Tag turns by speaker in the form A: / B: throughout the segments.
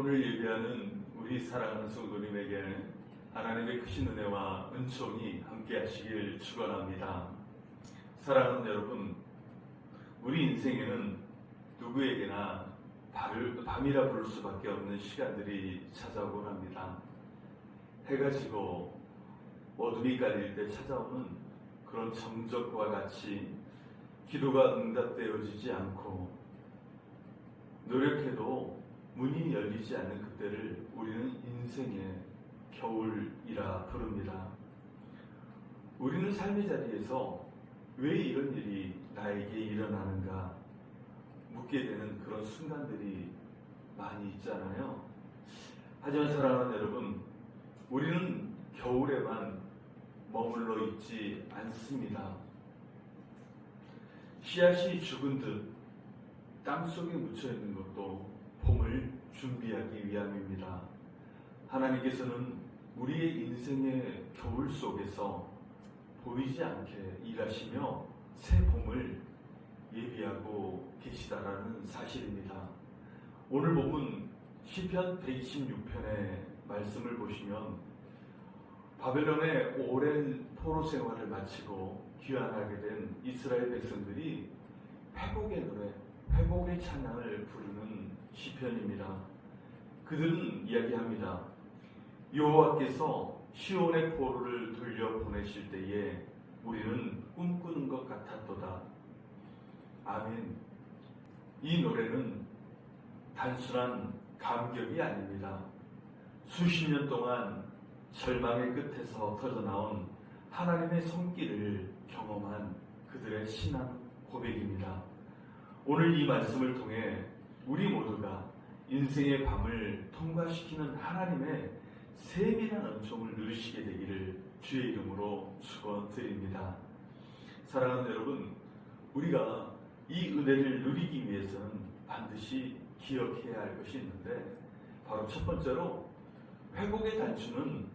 A: 오늘 예배하는 우리 사랑하는 성도님에게 하나님의 크신 은혜와 은총이 함께 하시길 축원합니다. 사랑하는 여러분, 우리 인생에는 누구에게나 밤이라 부를 수밖에 없는 시간들이 찾아오곤 합니다. 해가 지고 어둠이 깔릴 때 찾아오는 그런 정적과 같이 기도가 응답되어지지 않고 노력해도 문이 열리지 않는 그때를 우리는 인생의 겨울이라 부릅니다. 우리는 삶의 자리에서 왜 이런 일이 나에게 일어나는가 묻게 되는 그런 순간들이 많이 있잖아요. 하지만 사랑하는 여러분, 우리는 겨울에만 머물러 있지 않습니다. 씨앗이 죽은 듯 땅속에 묻혀있는 것도 봄을 준비하기 위함입니다. 하나님께서는 우리의 인생의 겨울 속에서 보이지 않게 일하시며 새 봄을 예비하고 계시다라는 사실입니다. 오늘 본문 시편 126편의 말씀을 보시면 바벨론의 오랜 포로 생활을 마치고 귀환하게 된 이스라엘 백성들이 회복의 노래, 회복의 찬양을 부르는 시편입니다. 그들은 이야기합니다. 여호와께서 시온의 포로를 돌려보내실 때에 우리는 꿈꾸는 것 같았도다. 아멘. 이 노래는 단순한 감격이 아닙니다. 수십 년 동안 절망의 끝에서 터져나온 하나님의 손길을 경험한 그들의 신앙 고백입니다. 오늘 이 말씀을 통해 우리 모두가 인생의 밤을 통과시키는 하나님의 세밀한 은총을 누리시게 되기를 주의 이름으로 축원드립니다. 사랑하는 여러분, 우리가 이 은혜를 누리기 위해서는 반드시 기억해야 할 것이 있는데 바로 첫 번째로 회복의 단추는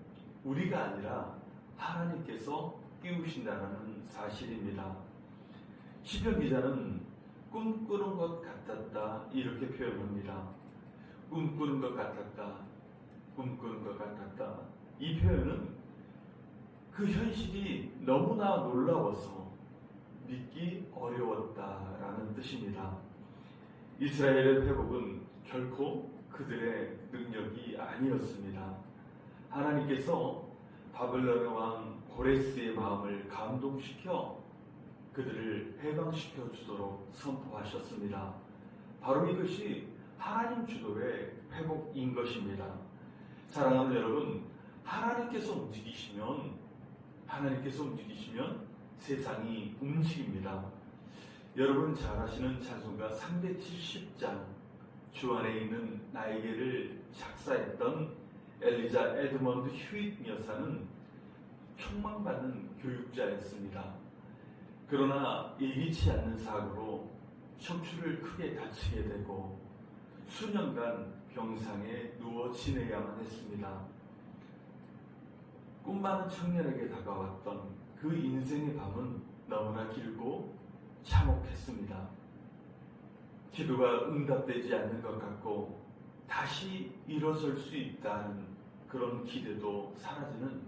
A: 우리가 아니라 하나님께서 끼우신다는 사실입니다. 시편 기자는 꿈꾸는 것 같았다 이렇게 표현합니다. 꿈꾸는 것 같았다, 꿈꾸는 것 같았다. 이 표현은 그 현실이 너무나 놀라워서 믿기 어려웠다라는 뜻입니다. 이스라엘의 회복은 결코 그들의 능력이 아니었습니다. 하나님께서 바벨론의 왕 고레스의 마음을 감동시켜 그들을 해방시켜 주도록 선포하셨습니다. 바로 이것이 하나님 주도의 회복인 것입니다. 사랑하는 여러분, 하나님께서 움직이시면 세상이 움직입니다. 여러분 잘 아시는 찬송가 370장 주 안에 있는 나에게를 작사했던 엘리자 에드먼드 휴잇 여사는 촉망받는 교육자였습니다. 그러나 예기치 않는 사고로 척추를 크게 다치게 되고 수년간 병상에 누워 지내야만 했습니다. 꿈 많은 청년에게 다가왔던 그 인생의 밤은 너무나 길고 참혹했습니다. 기도가 응답되지 않는 것 같고 다시 일어설 수 있다는 그런 기대도 사라지는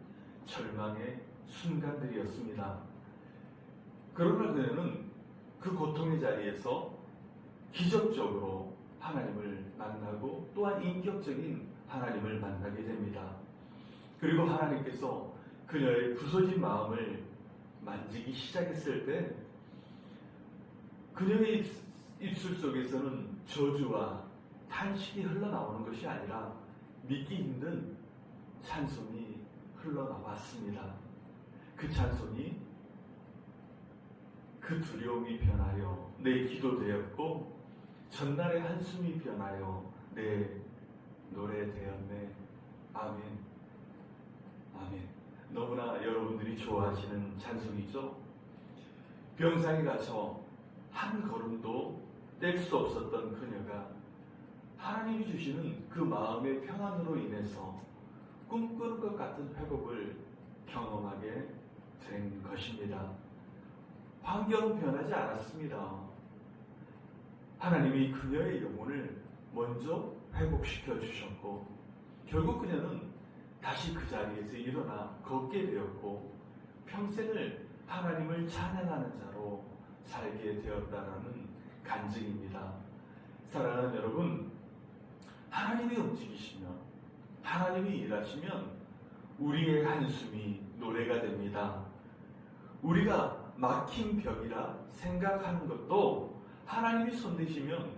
A: 절망의 순간들이었습니다. 그러나 그녀는 그 고통의 자리에서 기적적으로 하나님을 만나고 또한 인격적인 하나님을 만나게 됩니다. 그리고 하나님께서 그녀의 부서진 마음을 만지기 시작했을 때 그녀의 입술 속에서는 저주와 탄식이 흘러나오는 것이 아니라 믿기 힘든 찬송이 흘러나왔습니다. 그 찬송이 그 두려움이 변하여 내 기도 되었고 전날의 한숨이 변하여 내 노래 되었네. 아멘. 아멘. 너무나 여러분들이 좋아하시는 찬송이죠. 병상에 갇혀 한 걸음도 뗄 수 없었던 그녀가 하나님이 주시는 그 마음의 평안으로 인해서 꿈꾸는 것 같은 회복을 경험하게 된 것입니다. 환경은 변하지 않았습니다. 하나님이 그녀의 영혼을 먼저 회복시켜 주셨고 결국 그녀는 다시 그 자리에서 일어나 걷게 되었고 평생을 하나님을 찬양하는 자로 살게 되었다라는 간증입니다. 사랑하는 여러분, 하나님이 움직이시면, 하나님이 일하시면 우리의 한숨이 노래가 됩니다. 우리가 막힌 벽이라 생각하는 것도 하나님이 손대시면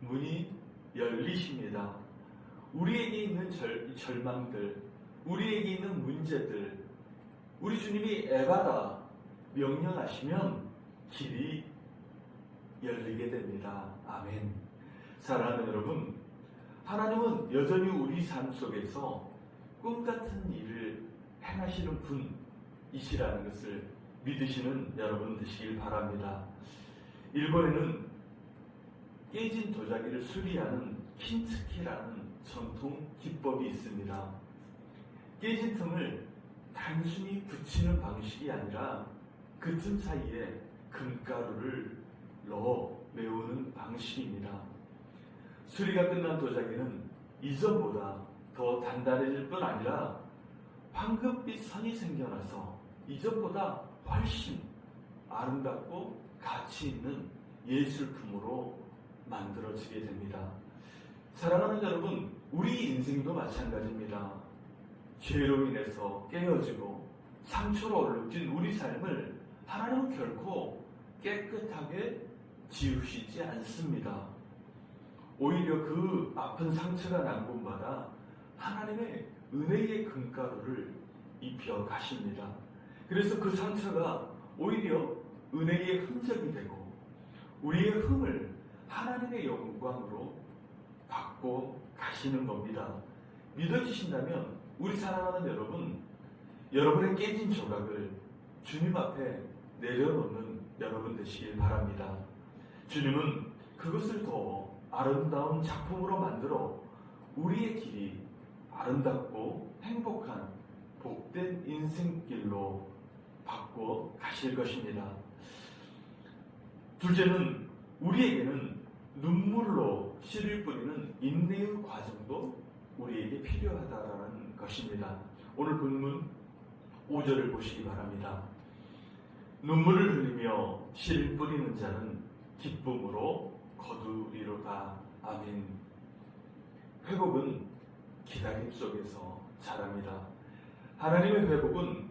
A: 문이 열리십니다. 우리에게 있는 절망들, 우리에게 있는 문제들, 우리 주님이 에바다 명령하시면 길이 열리게 됩니다. 아멘. 사랑하는 여러분, 하나님은 여전히 우리 삶 속에서 꿈같은 일을 행하시는 분이시라는 것을 믿으시는 여러분 되시길 바랍니다. 일본에는 깨진 도자기를 수리하는 킨츠키라는 전통 기법이 있습니다. 깨진 틈을 단순히 붙이는 방식이 아니라 그 틈 사이에 금가루를 넣어 메우는 방식입니다. 수리가 끝난 도자기는 이전보다 더 단단해질 뿐 아니라 황금빛 선이 생겨나서 이전보다 훨씬 아름답고 가치 있는 예술품으로 만들어지게 됩니다. 사랑하는 여러분, 우리 인생도 마찬가지입니다. 죄로 인해서 깨어지고 상처로 얼룩진 우리 삶을 하나님은 결코 깨끗하게 지우시지 않습니다. 오히려 그 아픈 상처가 난 곳마다 하나님의 은혜의 금가루를 입혀 가십니다. 그래서 그 상처가 오히려 은혜의 흔적이 되고 우리의 흠을 하나님의 영광으로 받고 가시는 겁니다. 믿어지신다면 우리 사랑하는 여러분, 여러분의 깨진 조각을 주님 앞에 내려놓는 여러분 되시길 바랍니다. 주님은 그것을 더 아름다운 작품으로 만들어 우리의 길이 아름답고 행복한 복된 인생길로 바꿔 가실 것입니다. 둘째는 우리에게는 눈물로 씨를 뿌리는 인내의 과정도 우리에게 필요하다는 것입니다. 오늘 본문 5절을 보시기 바랍니다. 눈물을 흘리며 씨를 뿌리는 자는 기쁨으로 거두리로다. 아멘. 회복은 기다림 속에서 자랍니다. 하나님의 회복은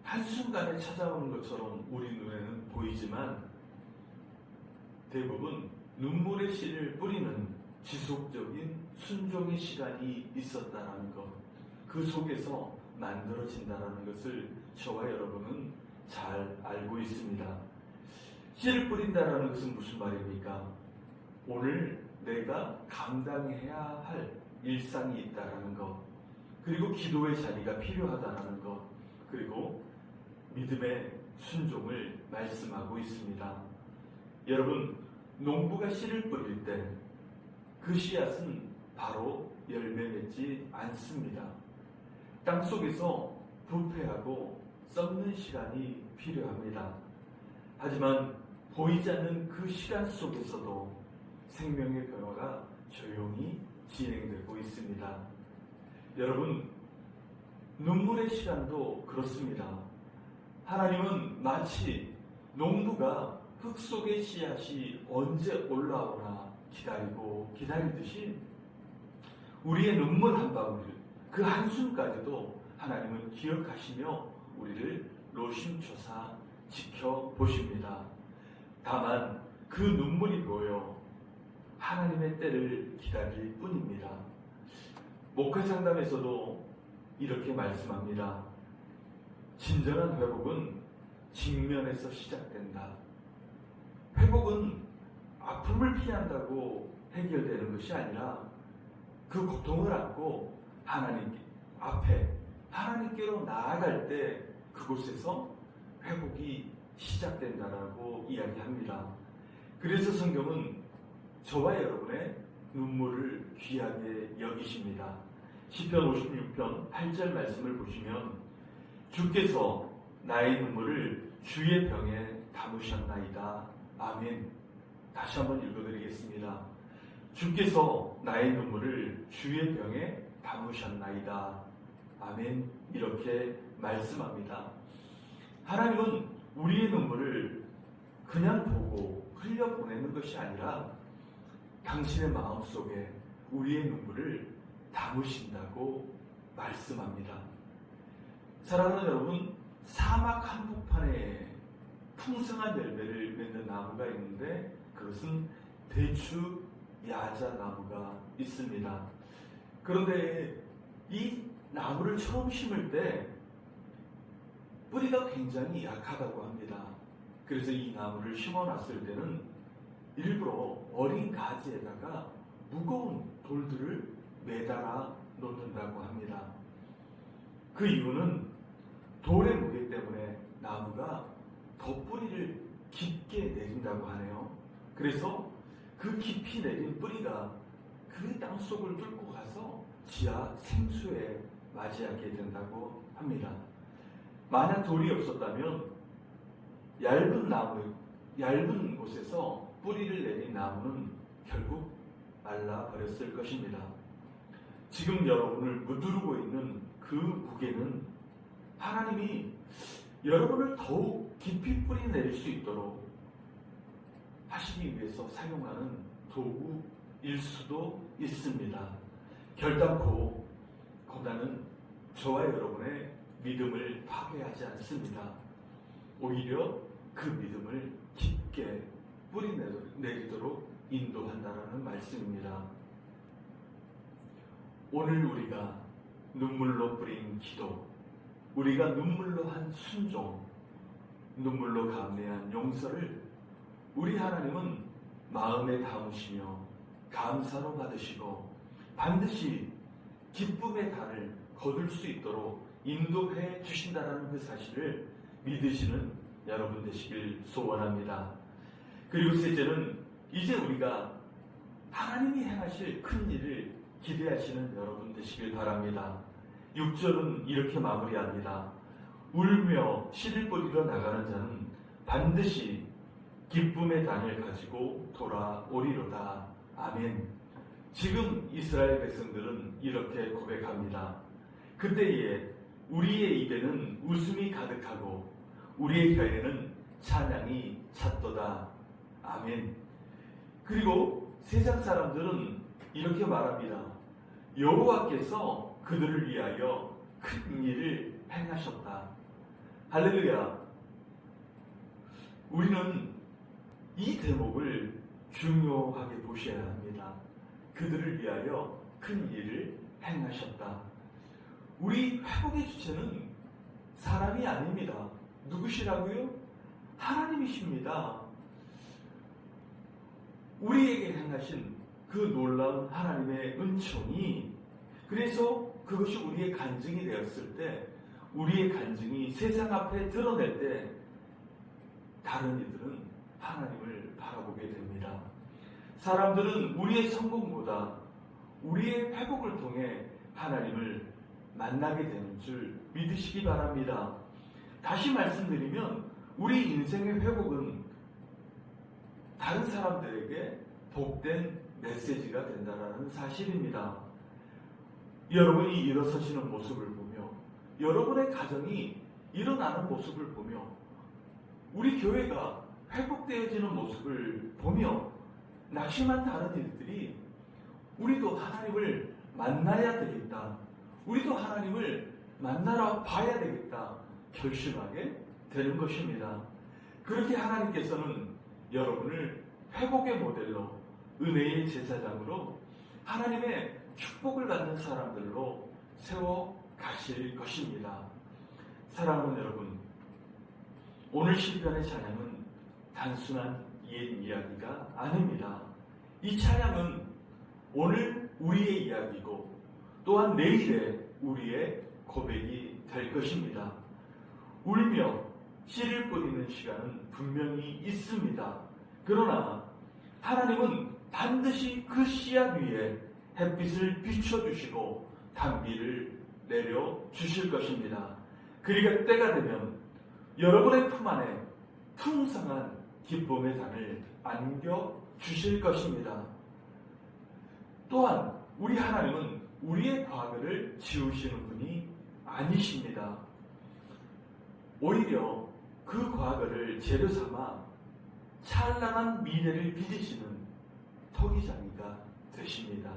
A: 한순간에 찾아오는 것처럼 우리 눈에는 보이지만 대부분 눈물의 씨를 뿌리는 지속적인 순종의 시간이 있었다는 것, 그 속에서 만들어진다는 것을 저와 여러분은 잘 알고 있습니다. 씨를 뿌린다는 것은 무슨 말입니까? 오늘 내가 감당해야 할 일상이 있다는 것, 그리고 기도의 자리가 필요하다는 것, 그리고 믿음의 순종을 말씀하고 있습니다. 여러분, 농부가 씨를 뿌릴 때 그 씨앗은 바로 열매 맺지 않습니다. 땅 속에서 부패하고 썩는 시간이 필요합니다. 하지만 보이지 않는 그 시간 속에서도 생명의 변화가 조용히 진행되고 있습니다. 여러분, 눈물의 시간도 그렇습니다. 하나님은 마치 농부가 흙 속의 씨앗이 언제 올라오나 기다리듯이 우리의 눈물 한 방울, 그 한숨까지도 하나님은 기억하시며 우리를 노심초사 지켜보십니다. 다만 그 눈물이 모여 하나님의 때를 기다릴 뿐입니다. 목회상담에서도 이렇게 말씀합니다. 진정한 회복은 직면에서 시작된다. 회복은 아픔을 피한다고 해결되는 것이 아니라 그 고통을 안고 하나님 앞에 하나님께로 나아갈 때 그곳에서 회복이 시작된다라고 이야기합니다. 그래서 성경은 저와 여러분의 눈물을 귀하게 여기십니다. 시편 56편 8절 말씀을 보시면 주께서 나의 눈물을 주의 병에 담으셨나이다. 아멘. 다시 한번 읽어드리겠습니다. 주께서 나의 눈물을 주의 병에 담으셨나이다. 아멘. 이렇게 말씀합니다. 하나님은 우리의 눈물을 그냥 보고 흘려보내는 것이 아니라 당신의 마음속에 우리의 눈물을 담으신다고 말씀합니다. 사랑하는 여러분, 사막 한복판에 풍성한 열매를 맺는 나무가 있는데 그것은 대추 야자나무가 있습니다. 그런데 이 나무를 처음 심을 때 뿌리가 굉장히 약하다고 합니다. 그래서 이 나무를 심어놨을 때는 일부러 어린 가지에다가 무거운 돌들을 매달아 놓는다고 합니다. 그 이유는 돌의 무게 때문에 나무가 더 뿌리를 깊게 내린다고 하네요. 그래서 그 깊이 내린 뿌리가 그 땅속을 뚫고 가서 지하 생수에 맞이하게 된다고 합니다. 만약 돌이 없었다면 얇은 곳에서 뿌리를 내린 나무는 결국 말라버렸을 것입니다. 지금 여러분을 무두르고 있는 그 무게는 하나님이 여러분을 더욱 깊이 뿌리 내릴 수 있도록 하시기 위해서 사용하는 도구일 수도 있습니다. 결단코 고난은 저와 여러분의 믿음을 파괴하지 않습니다. 오히려 그 믿음을 깊게 뿌리 내리도록 인도한다는 말씀입니다. 오늘 우리가 눈물로 뿌린 기도, 우리가 눈물로 한 순종, 눈물로 감내한 용서를 우리 하나님은 마음에 담으시며 감사로 받으시고 반드시 기쁨의 단을 거둘 수 있도록 인도해 주신다는 그 사실을 믿으시는 여러분 되시길 소원합니다. 그리고 셋째는 이제 우리가 하나님이 행하실 큰 일을 기대하시는 여러분 되시길 바랍니다. 6절은 이렇게 마무리합니다. 울며 씨를 뿌리러 나가는 자는 반드시 기쁨의 단을 가지고 돌아오리로다. 아멘. 지금 이스라엘 백성들은 이렇게 고백합니다. 그때에 우리의 입에는 웃음이 가득하고 우리의 혀에는 찬양이 찼도다. 아멘. 그리고 세상 사람들은 이렇게 말합니다. 여호와께서 그들을 위하여 큰 일을 행하셨다. 할렐루야. 우리는 이 대목을 중요하게 보셔야 합니다. 그들을 위하여 큰 일을 행하셨다. 우리 회복의 주체는 사람이 아닙니다. 누구시라고요? 하나님이십니다. 우리에게 행하신 그 놀라운 하나님의 은총이, 그래서 그것이 우리의 간증이 되었을 때, 우리의 간증이 세상 앞에 드러낼 때 다른 이들은 하나님을 바라보게 됩니다. 사람들은 우리의 성공보다 우리의 회복을 통해 하나님을 만나게 되는 줄 믿으시기 바랍니다. 다시 말씀드리면 우리 인생의 회복은 다른 사람들에게 복된 메시지가 된다는 사실입니다. 여러분이 일어서시는 모습을 보며, 여러분의 가정이 일어나는 모습을 보며, 우리 교회가 회복되어지는 모습을 보며 낙심한 다른 일들이 우리도 하나님을 만나야 되겠다, 우리도 하나님을 만나러 봐야 되겠다 결심하게 되는 것입니다. 그렇게 하나님께서는 여러분을 회복의 모델로, 은혜의 제사장으로, 하나님의 축복을 받는 사람들로 세워 가실 것입니다. 사랑하는 여러분, 오늘 시편의 찬양은 단순한 옛 이야기가 아닙니다. 이 찬양은 오늘 우리의 이야기고 또한 내일의 우리의 고백이 될 것입니다. 울며 씨를 뿌리는 시간은 분명히 있습니다. 그러나 하나님은 반드시 그 씨앗 위에 햇빛을 비춰주시고 단비를 내려주실 것입니다. 그리고 때가 되면 여러분의 품 안에 풍성한 기쁨의 단을 안겨주실 것입니다. 또한 우리 하나님은 우리의 과거를 지우시는 분이 아니십니다. 오히려 그 과거를 재료 삼아 찬란한 미래를 빚으시는 토기장이가 되십니다.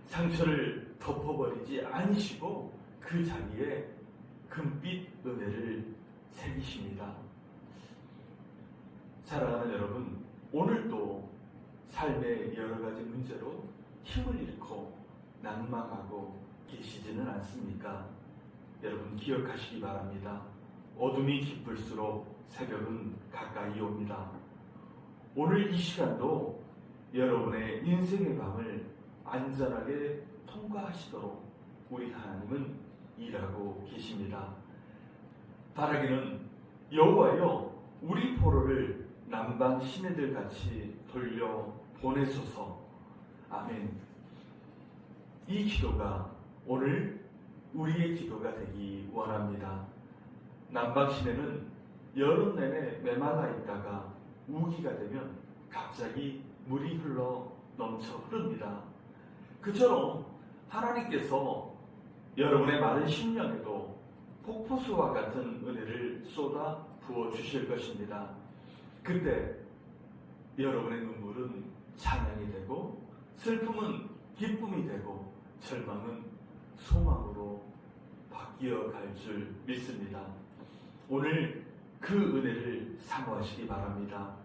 A: 상처를 덮어버리지 않으시고 그 자리에 금빛 은혜를 새기십니다. 사랑하는 여러분, 오늘도 삶의 여러 가지 문제로 힘을 잃고 낭망하고 계시지는 않습니까? 여러분 기억하시기 바랍니다. 어둠이 깊을수록 새벽은 가까이 옵니다. 오늘 이 시간도 여러분의 인생의 밤을 안전하게 통과하시도록 우리 하나님은 일하고 계십니다. 바라기는 여호와여 우리 포로를 남방 시내들 같이 돌려 보내소서. 아멘. 이 기도가 오늘 우리의 기도가 되기 원합니다. 남방 시내는 여름 내내 메말라 있다가 우기가 되면 갑자기 물이 흘러 넘쳐 흐릅니다. 그처럼 하나님께서 여러분의 마른 심령에도 폭포수와 같은 은혜를 쏟아 부어 주실 것입니다. 그때 여러분의 눈물은 찬양이 되고 슬픔은 기쁨이 되고 절망은 소망으로 바뀌어 갈 줄 믿습니다. 오늘 그 은혜를 사모하시기 바랍니다.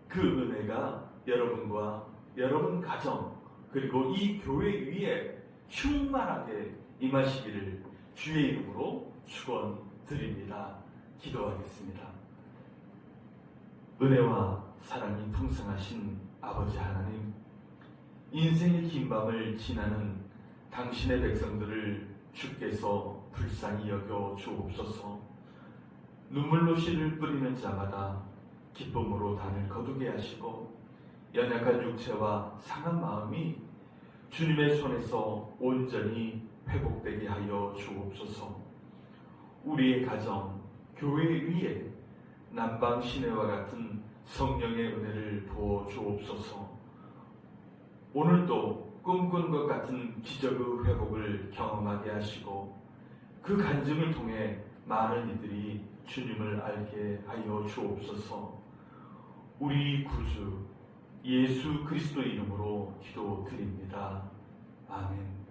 A: 그 은혜가 여러분과 여러분 가정 그리고 이 교회 위에 충만하게 임하시기를 주의 이름으로 축원드립니다. 기도하겠습니다. 은혜와 사랑이 풍성하신 아버지 하나님, 인생의 긴 밤을 지나는 당신의 백성들을 주께서 불쌍히 여겨 주옵소서. 눈물로 씨를 뿌리는 자마다 기쁨으로 단을 거두게 하시고 연약한 육체와 상한 마음이 주님의 손에서 온전히 회복되게 하여 주옵소서. 우리의 가정, 교회 위에 남방 시내와 같은 성령의 은혜를 부어 주옵소서. 오늘도 꿈꾼 것 같은 기적의 회복을 경험하게 하시고 그 간증을 통해 많은 이들이 주님을 알게 하여 주옵소서. 우리 구주 예수 그리스도 이름으로 기도드립니다. 아멘.